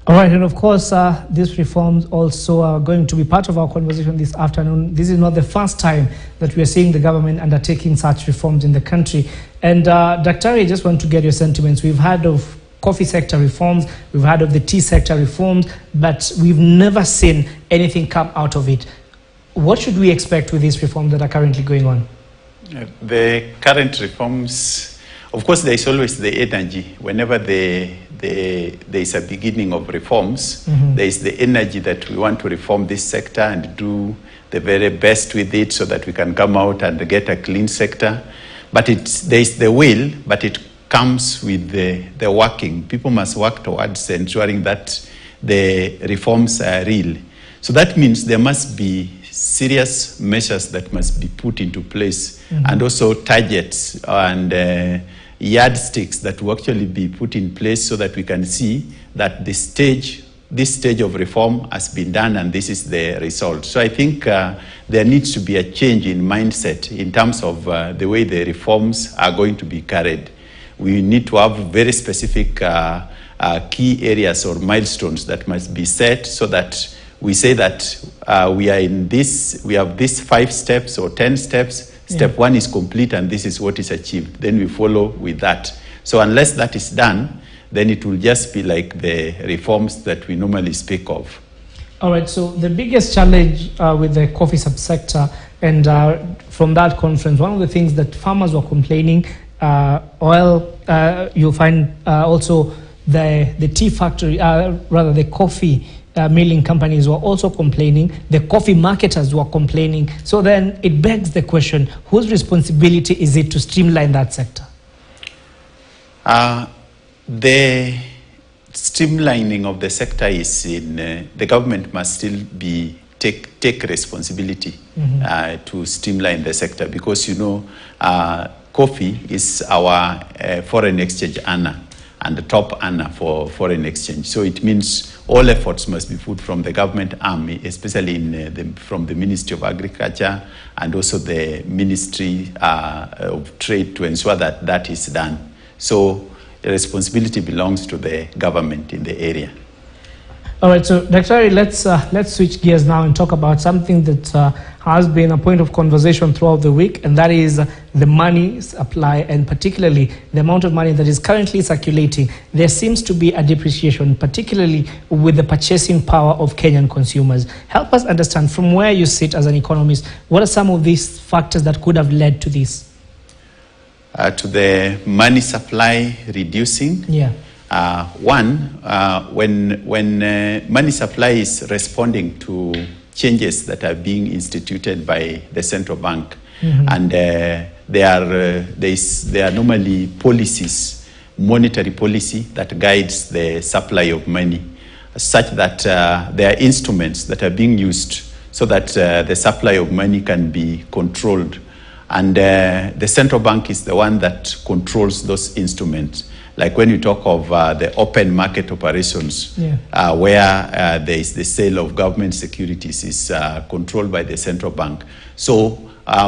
All right, and of course, these reforms also are going to be part of our conversation this afternoon. This is not the first time that we are seeing the government undertaking such reforms in the country. And Dr. I just want to get your sentiments. We've heard of coffee sector reforms, we've heard of the tea sector reforms, but we've never seen anything come out of it. What should we expect with these reforms that are currently going on? The current reforms, of course, there is always the energy. Whenever there is a beginning of reforms, there is the energy that we want to reform this sector and do the very best with it so that we can come out and get a clean sector. But there is the will, but it comes with the working. People must work towards ensuring that the reforms are real. So that means there must be serious measures that must be put into place, and also targets and yardsticks that will actually be put in place so that we can see that this stage of reform has been done and this is the result. So I think there needs to be a change in mindset in terms of the way the reforms are going to be carried. We need to have very specific key areas or milestones that must be set so that we say that we have these 5 steps or 10 steps. Step 1 is complete and this is what is achieved. Then we follow with that. So unless that is done, then it will just be like the reforms that we normally speak of. All right, so the biggest challenge with the coffee subsector, and from that conference, one of the things that farmers were complaining, you'll find also the tea factory, rather the coffee milling companies were also complaining, the coffee marketers were complaining. So then it begs the question, whose responsibility is it to streamline that sector? The streamlining of the sector is in, the government must still take responsibility to streamline the sector, because coffee is our foreign exchange earner and the top earner for foreign exchange. So it means all efforts must be put from the government arm, especially from the Ministry of Agriculture and also the Ministry of Trade, to ensure that that is done. So the responsibility belongs to the government in the area. All right, so Dr. Ari, let's switch gears now and talk about something that has been a point of conversation throughout the week, and that is the money supply, and particularly the amount of money that is currently circulating. There seems to be a depreciation, particularly with the purchasing power of Kenyan consumers. Help us understand, from where you sit as an economist, what are some of these factors that could have led to this? To the money supply reducing? Yeah. When money supply is responding to changes that are being instituted by the central bank, and there are normally policies, monetary policy that guides the supply of money, such that there are instruments that are being used so that the supply of money can be controlled. And the central bank is the one that controls those instruments. Like when you talk of the open market operations, where there is the sale of government securities, is controlled by the central bank. So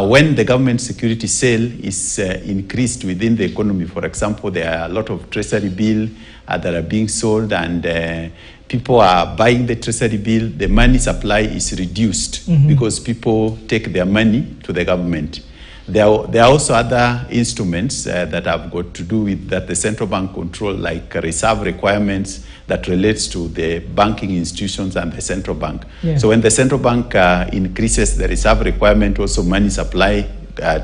when the government security sale is increased within the economy, for example, there are a lot of treasury bills that are being sold, and people are buying the treasury bill, the money supply is reduced because people take their money to the government. There are also other instruments that have got to do with that the central bank control, like reserve requirements that relates to the banking institutions and the central bank. So when the central bank increases the reserve requirement, also money supply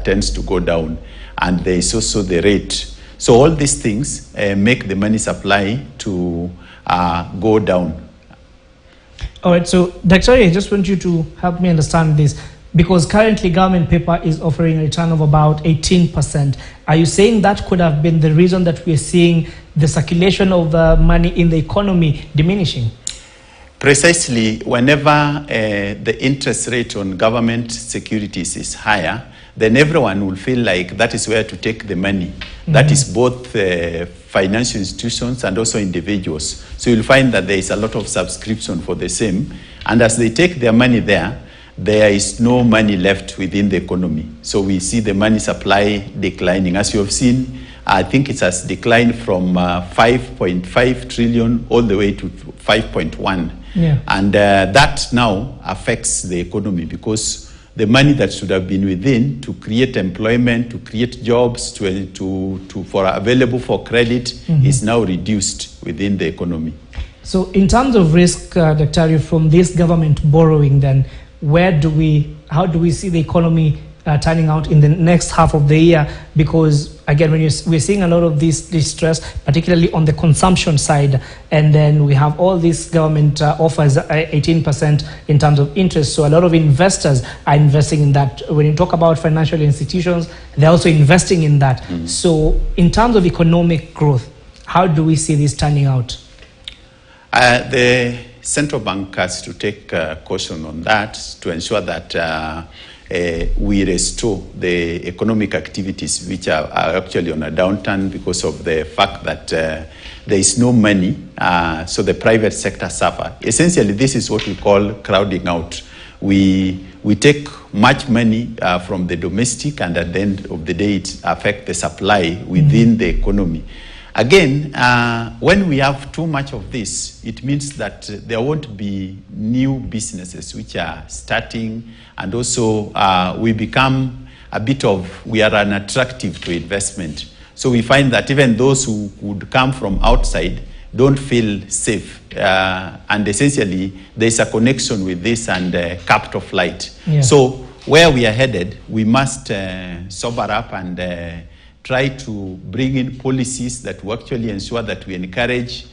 tends to go down, and there is also the rate. So all these things make the money supply to go down. All right, so Dr. I just want you to help me understand this. Because currently government paper is offering a return of about 18%. Are you saying that could have been the reason that we're seeing the circulation of the money in the economy diminishing? Precisely. Whenever the interest rate on government securities is higher, then everyone will feel like that is where to take the money. That is both financial institutions and also individuals. So you'll find that there is a lot of subscription for the same. And as they take their money there is no money left within the economy. So we see the money supply declining. As you have seen, I think it has declined from 5.5 trillion all the way to 5.1. Yeah. And that now affects the economy because the money that should have been within to create employment, to create jobs, for available for credit is now reduced within the economy. So in terms of risk, Dr. from this government borrowing, then how do we see the economy turning out in the next half of the year? Because again, we're seeing a lot of this distress, particularly on the consumption side, and then we have all these government offers 18% in terms of interest. So a lot of investors are investing in that. When you talk about financial institutions, they're also investing in that. So in terms of economic growth, how do we see this turning out? The central bank has to take caution on that to ensure that we restore the economic activities which are actually on a downturn because of the fact that there is no money, so the private sector suffer. Essentially, this is what we call crowding out. We take much money from the domestic, and at the end of the day, it affects the supply within the economy. Again, when we have too much of this, it means that there won't be new businesses which are starting, and also we become we are unattractive to investment. So we find that even those who would come from outside don't feel safe. And essentially, there's a connection with this and capital flight. Yeah. So where we are headed, we must sober up and try to bring in policies that will actually ensure that we encourage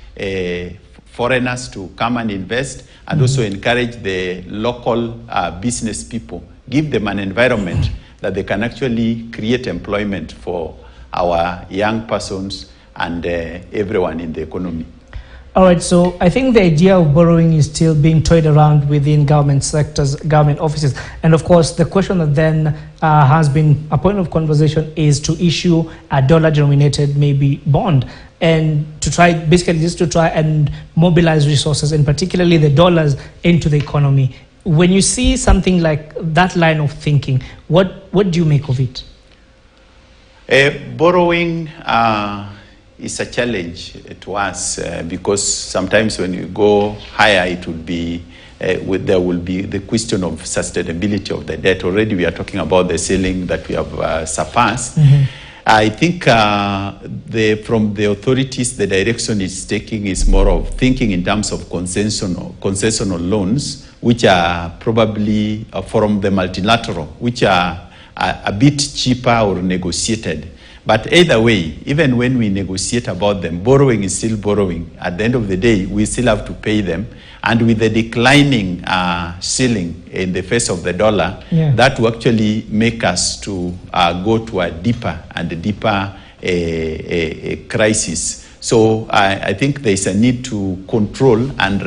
foreigners to come and invest, and also encourage the local business people, give them an environment that they can actually create employment for our young persons and everyone in the economy. All right, so I think the idea of borrowing is still being toyed around within government sectors, government offices. And of course, the question that then has been a point of conversation is to issue a dollar-denominated maybe bond, and to try, basically just to try and mobilize resources, and particularly the dollars, into the economy. When you see something like that line of thinking, what do you make of it? Borrowing is a challenge to us because sometimes when you go higher, it would be there will be the question of sustainability of the debt. Already we are talking about the ceiling that we have surpassed. I think from the authorities, the direction it's taking is more of thinking in terms of concessional loans, which are probably from the multilateral, which are a bit cheaper or negotiated. But either way, even when we negotiate about them, borrowing is still borrowing. At the end of the day, we still have to pay them. And with the declining ceiling in the face of the dollar, that will actually make us to go to a deeper and deeper crisis. So I think there's a need to control and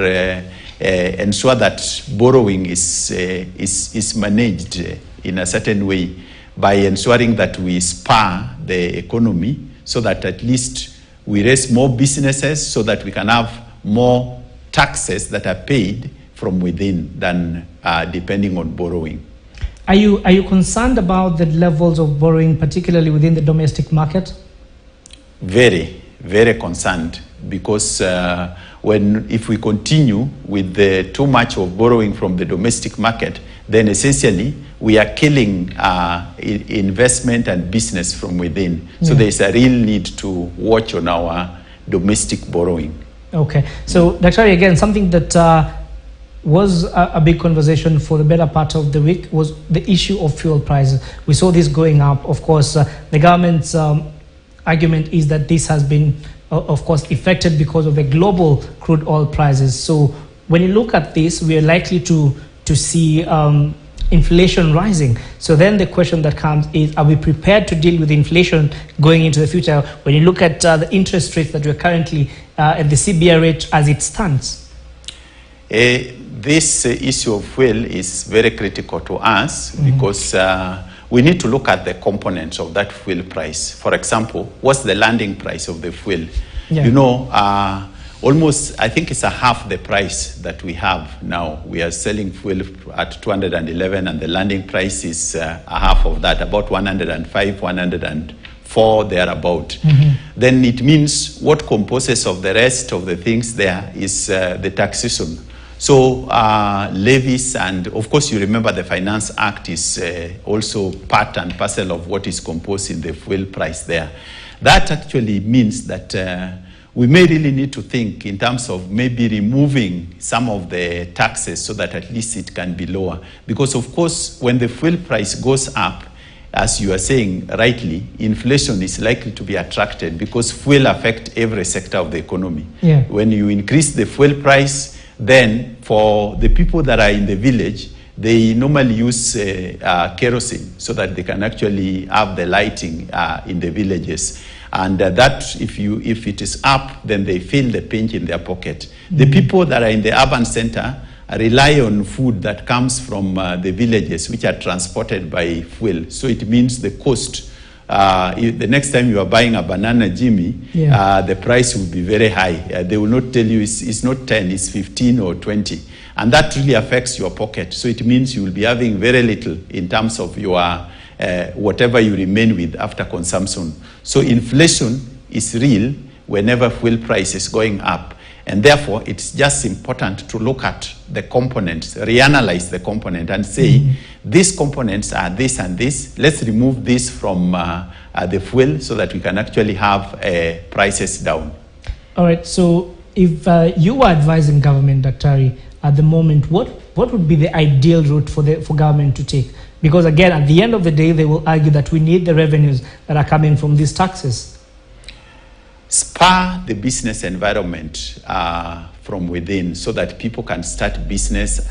ensure that borrowing is managed in a certain way, by ensuring that we spur the economy so that at least we raise more businesses so that we can have more taxes that are paid from within than depending on borrowing. Are you concerned about the levels of borrowing, particularly within the domestic market? Very, very concerned, because if we continue with too much of borrowing from the domestic market, then essentially we are killing investment and business from within. So there's a real need to watch on our domestic borrowing. Okay. So, Dr. again, something that was a big conversation for the better part of the week was the issue of fuel prices. We saw this going up. Of course, the government's argument is that this has been, of course, affected because of the global crude oil prices. So when you look at this, we are likely to see inflation rising. So then the question that comes is, are we prepared to deal with inflation going into the future when you look at the interest rates that we're currently at the CBR rate as it stands? This issue of fuel is very critical to us because we need to look at the components of that fuel price. For example, what's the landing price of the fuel? You know, almost, I think it's a half the price that we have now. We are selling fuel at 211, and the landing price is a half of that, about 105, 104. 4 thereabout. Then it means what composes of the rest of the things there is the taxation. So levies, and of course you remember the Finance Act is also part and parcel of what is composed in the fuel price there. That actually means that we may really need to think in terms of maybe removing some of the taxes so that at least it can be lower. Because of course, when the fuel price goes up, as you are saying rightly, inflation is likely to be attracted because fuel affects every sector of the economy. Yeah. When you increase the fuel price, then for the people that are in the village, they normally use kerosene so that they can actually have the lighting in the villages. And that, if it is up, then they feel the pinch in their pocket. The people that are in the urban center rely on food that comes from the villages, which are transported by fuel. So it means the cost. The next time you are buying a banana, Jimmy, the price will be very high. They will not tell you it's not 10, it's 15 or 20. And that really affects your pocket. So it means you will be having very little in terms of your whatever you remain with after consumption. So inflation is real whenever fuel price is going up. And therefore, it's just important to look at the components, reanalyze the component and say, these components are this and this. Let's remove this from the fuel so that we can actually have prices down. All right. So if you were advising government, Daktari, at the moment, what would be the ideal route for government to take? Because again, at the end of the day, they will argue that we need the revenues that are coming from these taxes. Spur the business environment from within so that people can start business,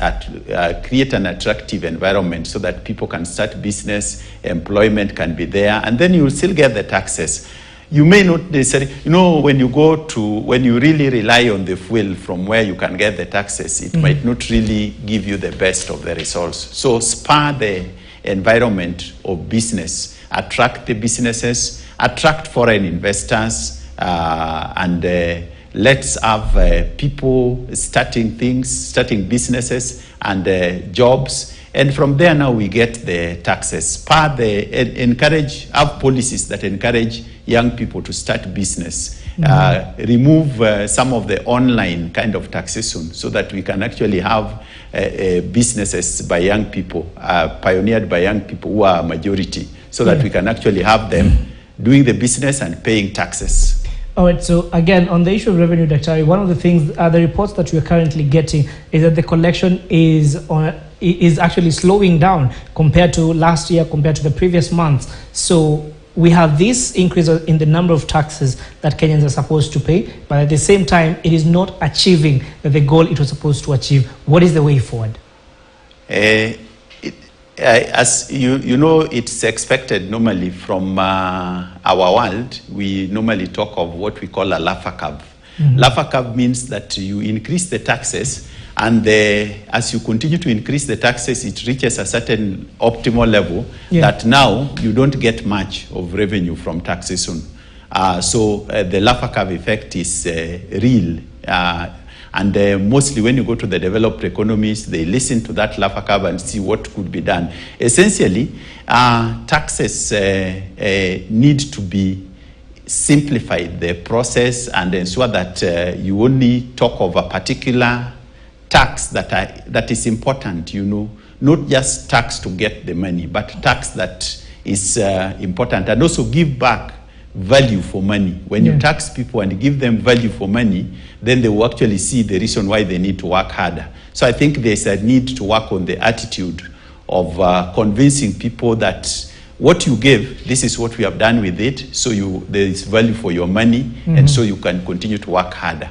create an attractive environment so that people can start business, employment can be there, and then you will still get the taxes. You may not necessarily, when you really rely on the fuel from where you can get the taxes, it might not really give you the best of the results. So spur the environment of business, attract the businesses, attract foreign investors, and let's have people starting businesses and jobs. And from there now we get the taxes. Have policies that encourage young people to start business. Remove some of the online kind of taxation so that we can actually have businesses by young people, pioneered by young people who are a majority, so that we can actually have them doing the business and paying taxes. All right, so again, on the issue of revenue, Daktari, one of the things, the reports that we are currently getting is that the collection is actually slowing down compared to last year, compared to the previous months. So we have this increase in the number of taxes that Kenyans are supposed to pay, but at the same time, it is not achieving the goal it was supposed to achieve. What is the way forward? As you know, it's expected normally from our world. We normally talk of what we call a Laffer curve. Laffer curve means that you increase the taxes, and as you continue to increase the taxes, it reaches a certain optimal level that now you don't get much of revenue from taxation. So the Laffer curve effect is real. And mostly when you go to the developed economies, they listen to that Laffer curve and see what could be done. Essentially, taxes need to be simplified, the process, and ensure that you only talk of a particular tax that is important, not just tax to get the money, but tax that is important, and also give back value for money. When you tax people and give them value for money, then they will actually see the reason why they need to work harder. So I think there's a need to work on the attitude of convincing people that what you give, this is what we have done with it, so there is value for your money, and so you can continue to work harder.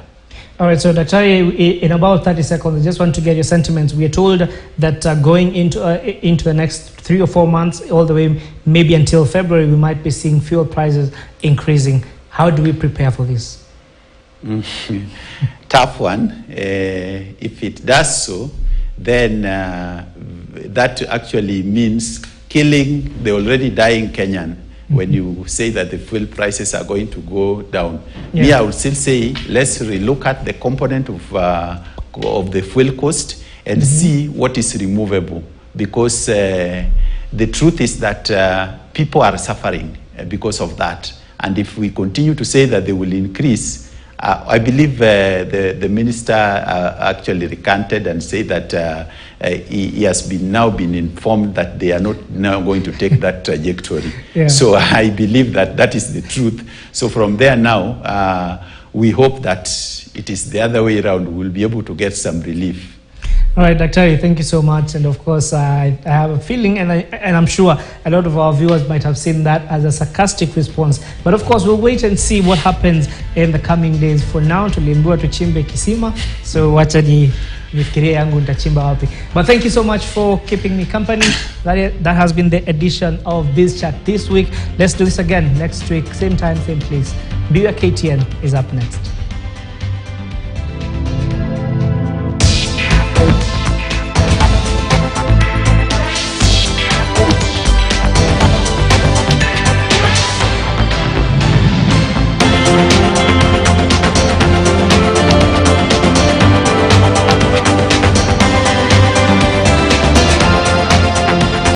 All right, so Daktari, in about 30 seconds, I just want to get your sentiments. We are told that going into the next 3 or 4 months, all the way maybe until February, we might be seeing fuel prices increasing. How do we prepare for this? Tough one. If it does so, then that actually means killing the already dying Kenyan. When you say that the fuel prices are going to go down. Me, I would still say, let's relook at the component of the fuel cost and see what is removable. Because the truth is that people are suffering. because of that. And if we continue to say that they will increase, I believe the minister actually recanted and said that he has now been informed that they are not now going to take that trajectory. Yeah. So I believe that that is the truth. So from there now, we hope that it is the other way around. We'll be able to get some relief. All right, Dr. Thank you so much. And of course, I have a feeling, and I'm sure a lot of our viewers might have seen that as a sarcastic response. But of course, we'll wait and see what happens in the coming days. For now, tuliambiwa tuchimbe kisima, so wacha nifikirie yangu nitachimba wapi. But thank you so much for keeping me company. That has been the edition of Biz Chat this week. Let's do this again next week, same time, same place. Be Your KTN is up next.